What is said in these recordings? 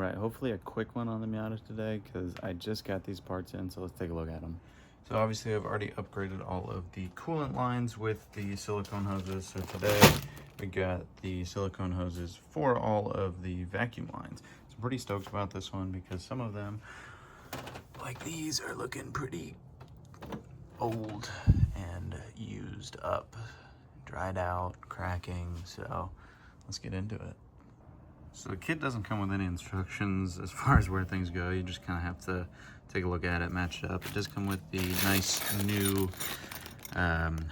right, hopefully a quick one on the Miata today because I just got these parts in, so let's take a look at them. So obviously I've already upgraded all of the coolant lines with the silicone hoses. So today we got the silicone hoses for all of the vacuum lines. So I'm pretty stoked about this one because some of them, like these, are looking pretty old and used up, dried out, cracking. So let's get into it. So the kit doesn't come with any instructions as far as where things go. You just kind of have to take a look at it, match it up. It does come with the nice new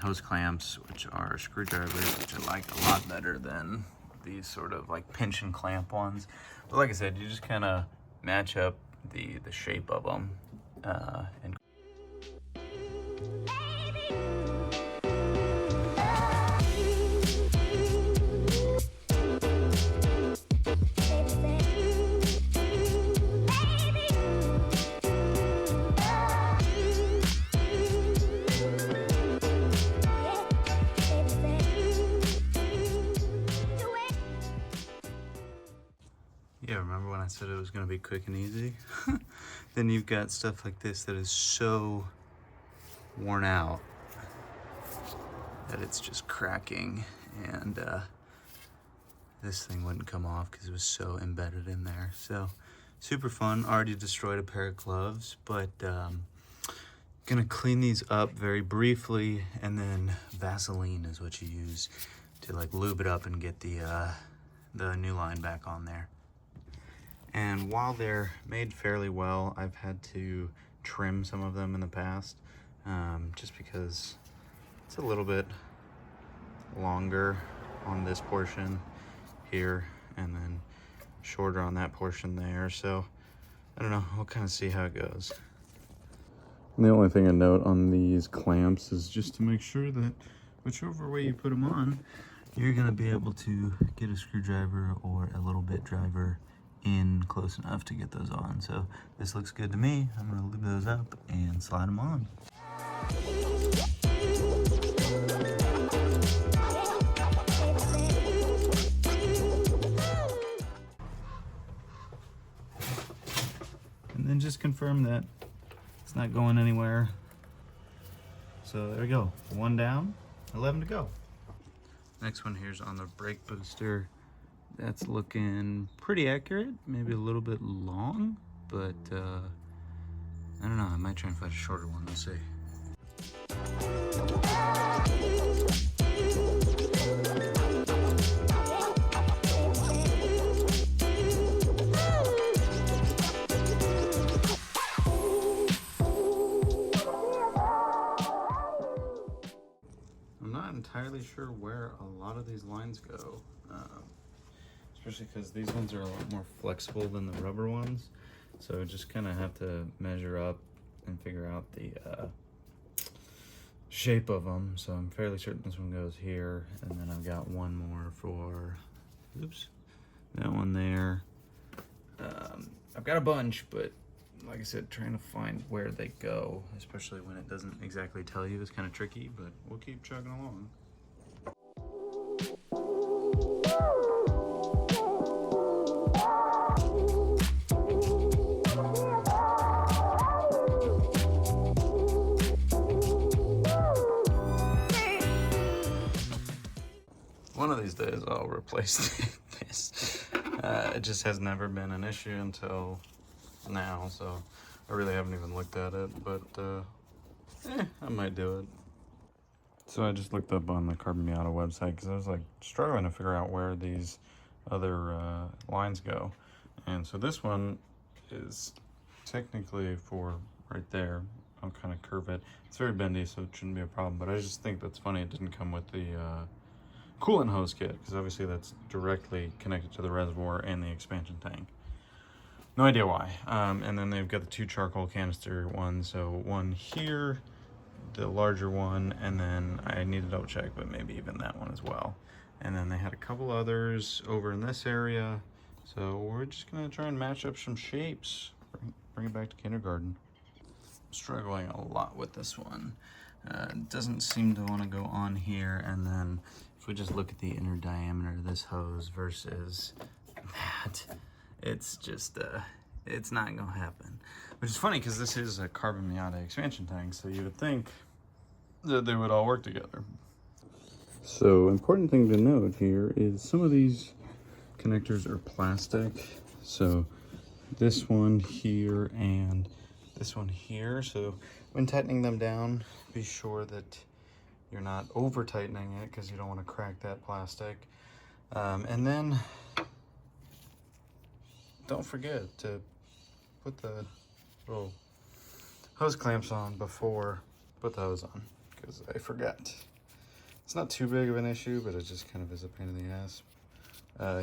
hose clamps, which are screwdrivers, which I like a lot better than these sort of like pinch and clamp ones. But like I said, you just kind of match up the shape of them and yeah, remember when I said it was going to be quick and easy? Then you've got stuff like this that is so worn out that it's just cracking, and this thing wouldn't come off because it was so embedded in there. So super fun. Already destroyed a pair of gloves, but gonna clean these up very briefly, and then Vaseline is what you use to like lube it up and get the new line back on there. And while they're made fairly well, I've had to trim some of them in the past, just because it's a little bit longer on this portion here and then shorter on that portion there. So I don't know, we'll kind of see how it goes. And the only thing I note on these clamps is just to make sure that whichever way you put them on, you're gonna be able to get a screwdriver or a little bit driver in close enough to get those on. So this looks good to me. I'm gonna lube those up and slide them on. And then just confirm that it's not going anywhere. So there we go, 1 down, 11 to go. Next one here's on the brake booster. That's looking pretty accurate, maybe a little bit long, but I don't know, I might try and find a shorter one, we'll see. I'm not entirely sure where a lot of these lines go. Especially because these ones are a lot more flexible than the rubber ones. So just kind of have to measure up and figure out the shape of them. So I'm fairly certain this one goes here. And then I've got one more for, oops, that one there. I've got a bunch, but like I said, trying to find where they go, especially when it doesn't exactly tell you, is kind of tricky, but we'll keep chugging along. One of these days I'll replace this. It just has never been an issue until now, so I really haven't even looked at it, but I might do it. So I just looked up on the Carbon Miata website because I was like struggling to figure out where these other lines go. And so this one is technically for right there. I'll kind of curve it. It's very bendy, so it shouldn't be a problem, but I just think that's funny it didn't come with the coolant hose kit, because obviously that's directly connected to the reservoir and the expansion tank. No idea why. And then they've got the 2 charcoal canister ones, so one here, the larger one, and then I need to double check, but maybe even that one as well. And then they had a couple others over in this area, so we're just gonna try and match up some shapes, bring it back to kindergarten. I'm struggling a lot with this one. It doesn't seem to want to go on here, and then if we just look at the inner diameter of this hose versus that, it's just, it's not gonna happen. Which is funny because this is a Carbon Miata expansion tank, so you would think that they would all work together. So, important thing to note here is some of these connectors are plastic. So, this one here and this one here. So, when tightening them down, be sure that you're not over tightening it because you don't want to crack that plastic. And then don't forget to put the little hose clamps on before put the hose on, because I forgot. It's not too big of an issue, but it just kind of is a pain in the ass.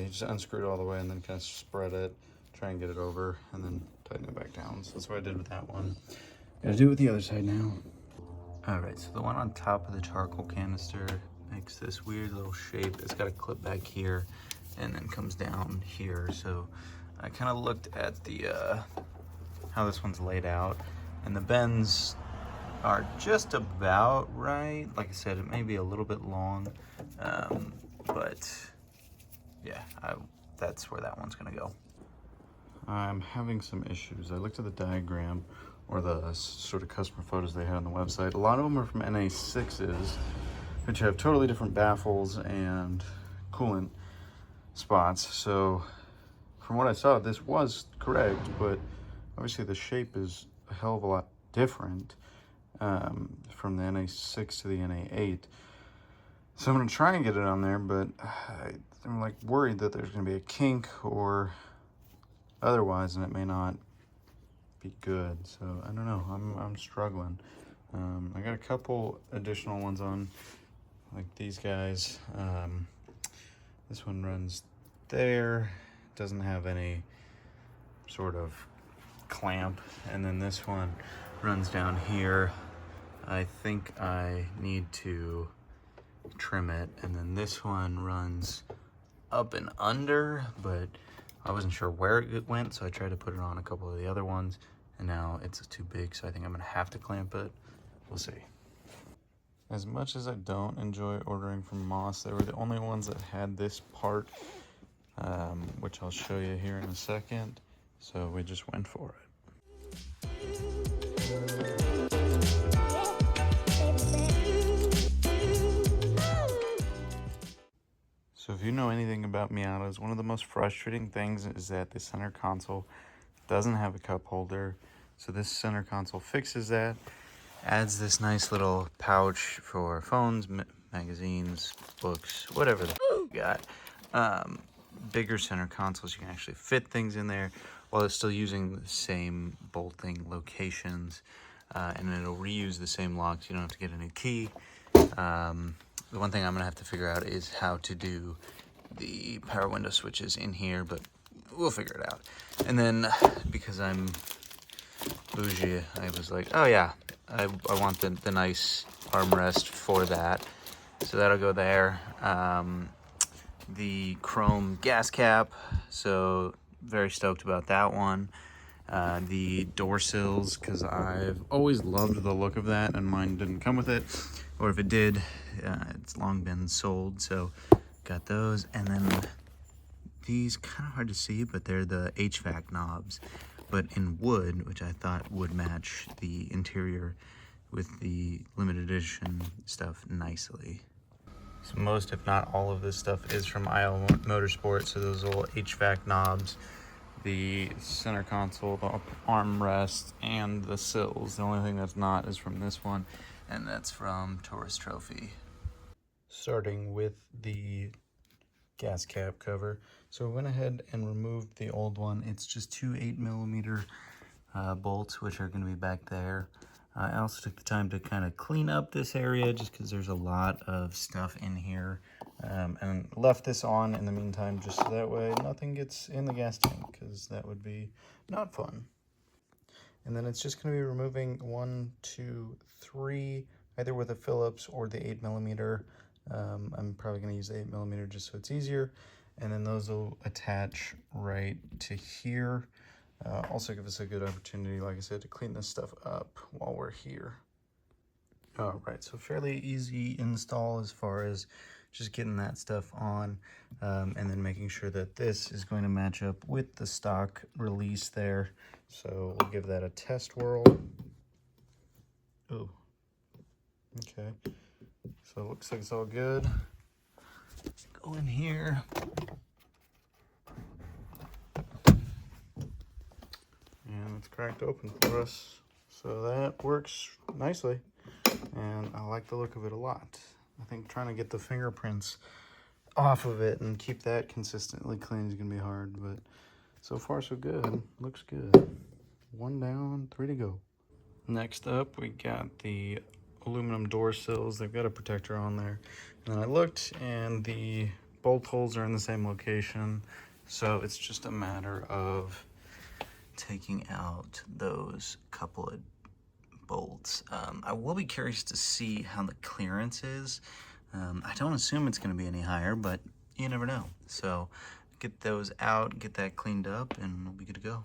You just unscrew it all the way and then kind of spread it, try and get it over, and then tighten it back down. So that's what I did with that one. Gotta do it with the other side now. All right, so the one on top of the charcoal canister makes this weird little shape. It's got a clip back here and then comes down here. So I kind of looked at the how this one's laid out, and the bends are just about right. Like I said, it may be a little bit long, but yeah, that's where that one's gonna go. I'm having some issues. I looked at the diagram, or the sort of customer photos they had on the website. A lot of them are from NA6s, which have totally different baffles and coolant spots. So from what I saw, this was correct, but obviously the shape is a hell of a lot different from the NA6 to the NA8. So I'm gonna try and get it on there, but I'm like worried that there's gonna be a kink or otherwise, and it may not be good. So I don't know, I'm struggling. I got a couple additional ones on, like these guys. This one runs there, doesn't have any sort of clamp, and then this one runs down here. I think I need to trim it, and then this one runs up and under, but I wasn't sure where it went, so I tried to put it on a couple of the other ones, and now it's too big, so I think I'm gonna have to clamp it. We'll see. As much as I don't enjoy ordering from Moss, they were the only ones that had this part, which I'll show you here in a second, so we just went for it. So if you know anything about Miatas, one of the most frustrating things is that the center console doesn't have a cup holder. So this center console fixes that, adds this nice little pouch for phones, magazines, books, whatever the you got. Bigger center consoles, you can actually fit things in there while it's still using the same bolting locations, and it'll reuse the same locks. You don't have to get a new key. The one thing I'm gonna have to figure out is how to do the power window switches in here, but we'll figure it out. And then, because I'm bougie, I was like, oh yeah, I want the nice armrest for that. So that'll go there. The chrome gas cap, so very stoked about that one. The Doorsills, because I've always loved the look of that, and mine didn't come with it, or if it did, it's long been sold, so got those. And then these, kind of hard to see, but they're the HVAC knobs, but in wood, which I thought would match the interior with the limited edition stuff nicely. So most, if not all of this stuff is from IL Motorsport, so those little HVAC knobs, the center console, the armrest, and the sills. The only thing that's not is from this one, and that's from Tourist Trophy. Starting with the gas cap cover. So I went ahead and removed the old one. It's just two 8mm bolts, which are going to be back there. I also took the time to kind of clean up this area just because there's a lot of stuff in here, and left this on in the meantime just so that way nothing gets in the gas tank, because that would be not fun. And then it's just going to be removing 1, 2, 3, either with a Phillips or the 8mm. I'm probably going to use the 8mm just so it's easier. And then those will attach right to here. Also give us a good opportunity, like I said, to clean this stuff up while we're here. All right, so fairly easy install as far as just getting that stuff on, and then making sure that this is going to match up with the stock release there. So we'll give that a test whirl. Oh, okay. So it looks like it's all good. Go in here. And it's cracked open for us. So that works nicely. And I like the look of it a lot. I think trying to get the fingerprints off of it and keep that consistently clean is gonna be hard, but so far so good. Looks good. 1 down, 3 to go. Next up, we got the aluminum door sills. They've got a protector on there. And then I looked, and the bolt holes are in the same location. So it's just a matter of taking out those couple of bolts. I will be curious to see how the clearance is. I don't assume it's going to be any higher, but you never know. So get those out, get that cleaned up, and we'll be good to go.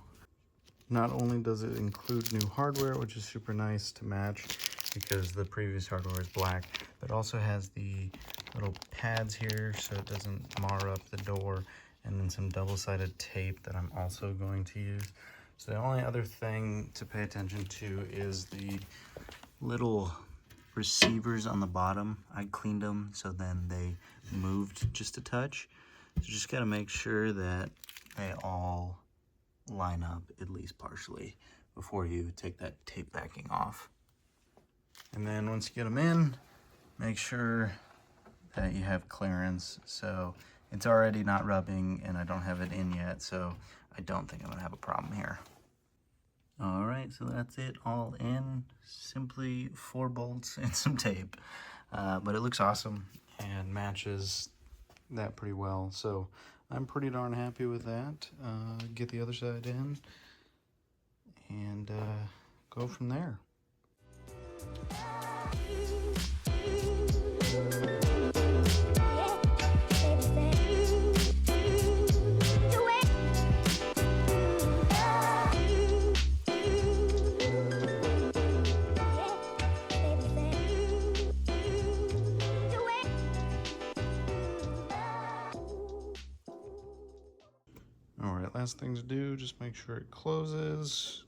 Not only does it include new hardware, which is super nice to match because the previous hardware is black, but it also has the little pads here so it doesn't mar up the door, and then some double-sided tape that I'm also going to use. So the only other thing to pay attention to is the little receivers on the bottom. I cleaned them so then they moved just a touch. So just got to make sure that they all line up at least partially before you take that tape backing off. And then once you get them in, make sure that you have clearance. So it's already not rubbing and I don't have it in yet, so I don't think I'm gonna have a problem here. All right, so that's it all in. Simply 4 bolts and some tape. But it looks awesome and matches that pretty well. So I'm pretty darn happy with that. Get the other side in and go from there. Alright, last thing to do, just make sure it closes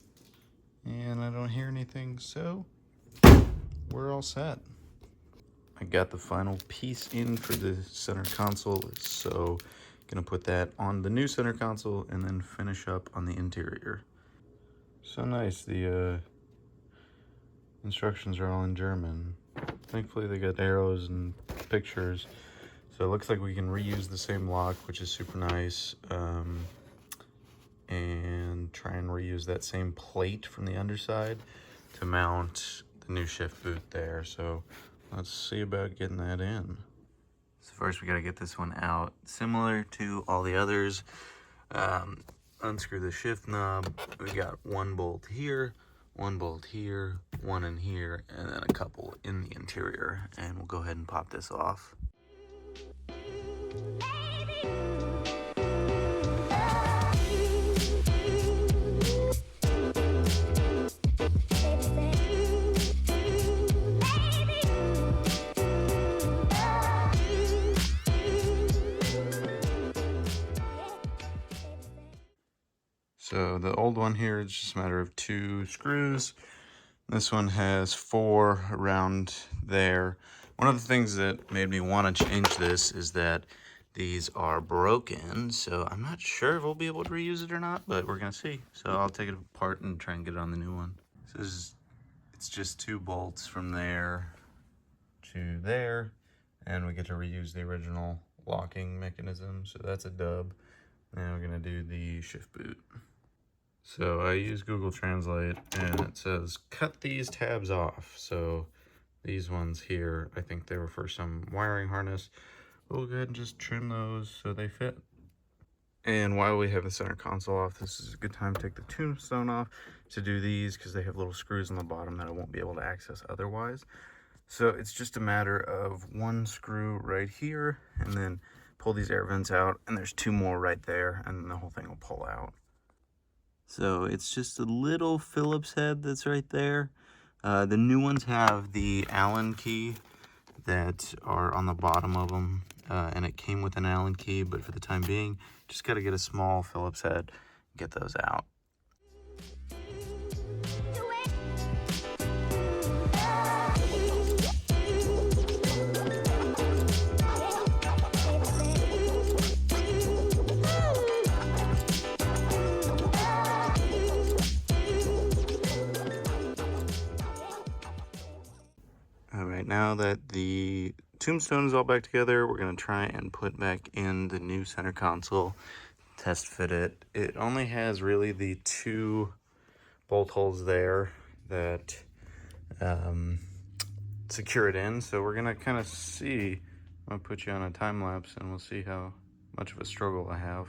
and I don't hear anything, so we're all set. I got the final piece in for the center console, so gonna put that on the new center console and then finish up on the interior. So nice, the instructions are all in German. Thankfully they got arrows and pictures, so it looks like we can reuse the same lock, which is super nice. And try and reuse that same plate from the underside to mount the new shift boot there. So let's see about getting that in. So first we got to get this one out. Similar to all the others, unscrew the shift knob. We got 1 bolt here, 1 bolt here, 1 in here, and then a couple in the interior. And we'll go ahead and pop this off. So the old one here is just a matter of 2 screws. This one has 4 around there. One of the things that made me want to change this is that these are broken, so I'm not sure if we'll be able to reuse it or not, but we're gonna see. So I'll take it apart and try and get it on the new one. So it's just 2 bolts from there to there, and we get to reuse the original locking mechanism, so that's a dub. Now we're gonna do the shift boot. So I use Google Translate and it says cut these tabs off. So these ones here, I think they were for some wiring harness. We'll go ahead and just trim those so they fit. And while we have the center console off, this is a good time to take the tombstone off to do these because they have little screws on the bottom that I won't be able to access otherwise. So it's just a matter of 1 screw right here and then pull these air vents out, and there's 2 more right there, and then the whole thing will pull out. So it's just a little Phillips head that's right there. The new ones have the Allen key that are on the bottom of them, and it came with an Allen key, but for the time being, just got to get a small Phillips head, get those out. All right, now that the tombstone is all back together, we're gonna try and put back in the new center console, test fit it. It only has really the 2 bolt holes there that secure it in, so we're gonna kind of see. I'm gonna put you on a time lapse and we'll see how much of a struggle I have.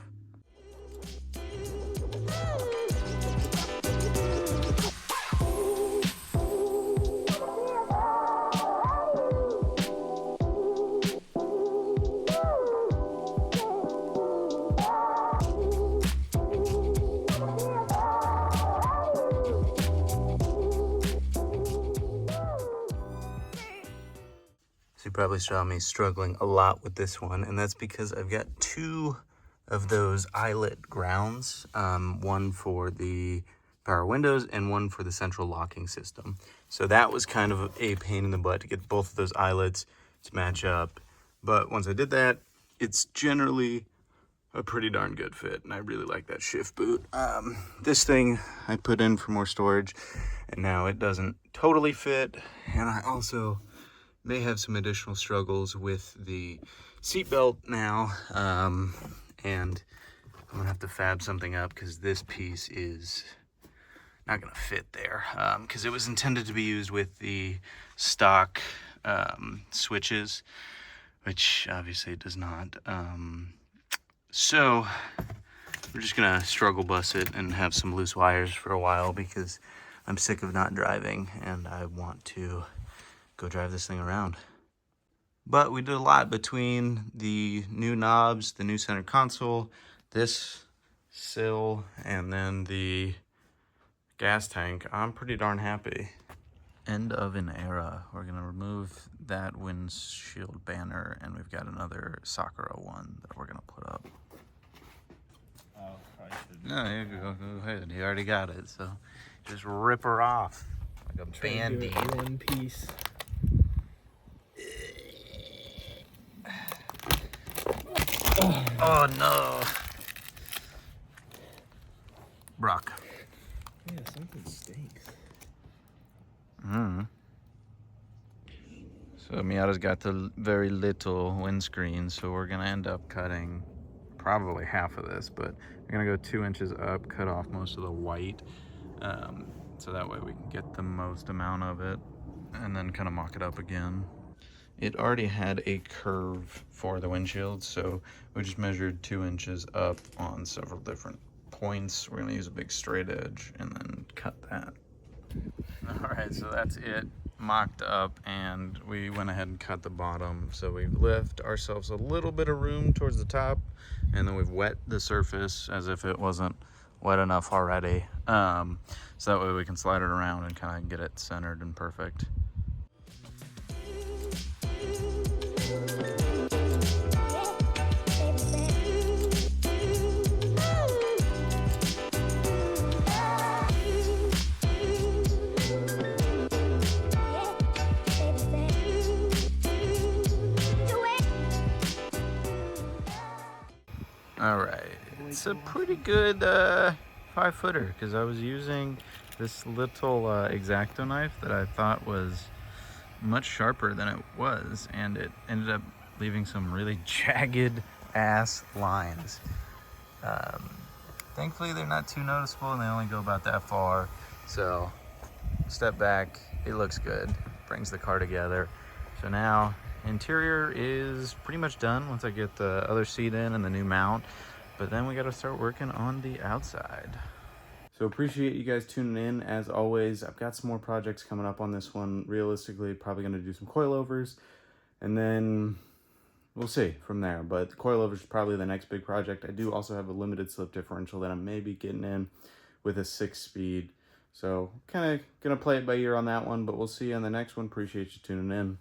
You probably saw me struggling a lot with this one, and that's because I've got 2 of those eyelet grounds, one for the power windows and one for the central locking system. So that was kind of a pain in the butt to get both of those eyelets to match up. But once I did that, it's generally a pretty darn good fit, and I really like that shift boot. This thing I put in for more storage, and now it doesn't totally fit, and I also may have some additional struggles with the seatbelt now, and I'm gonna have to fab something up because this piece is not gonna fit there, because it was intended to be used with the stock switches, which obviously it does not. So we're just gonna struggle bus it and have some loose wires for a while because I'm sick of not driving and I want to go drive this thing around. But we did a lot between the new knobs, the new center console, this sill, and then the gas tank. I'm pretty darn happy. End of an era. We're gonna remove that windshield banner, and we've got another Sakura one that we're gonna put up. Oh, probably should. No, you go ahead. You already got it, so just rip her off like a Band-Aid. One piece. Oh no, Brock. Yeah, something stinks. So Miata's got the very little windscreen, so we're gonna end up cutting probably half of this, but we're gonna go 2 inches up, cut off most of the white, so that way we can get the most amount of it, and then kind of mock it up again. It already had a curve for the windshield, so we just measured 2 inches up on several different points. We're gonna use a big straight edge and then cut that. All right, so that's it mocked up, and we went ahead and cut the bottom. So we've left ourselves a little bit of room towards the top, and then we've wet the surface as if it wasn't wet enough already. So that way we can slide it around and kind of get it centered and perfect. All right, it's a pretty good 5-footer because I was using this little X-Acto knife that I thought was much sharper than it was, and it ended up leaving some really jagged ass lines. Thankfully they're not too noticeable and they only go about that far, so step back, it looks good, brings the car together. So now interior is pretty much done once I get the other seat in and the new mount, but then we got to start working on the outside. So appreciate you guys tuning in. As always, I've got some more projects coming up on this one. Realistically, probably going to do some coilovers, and then we'll see from there. But the coilovers is probably the next big project. I do also have a limited slip differential that I'm maybe getting in with a 6-speed. So kind of going to play it by ear on that one, but we'll see you on the next one. Appreciate you tuning in.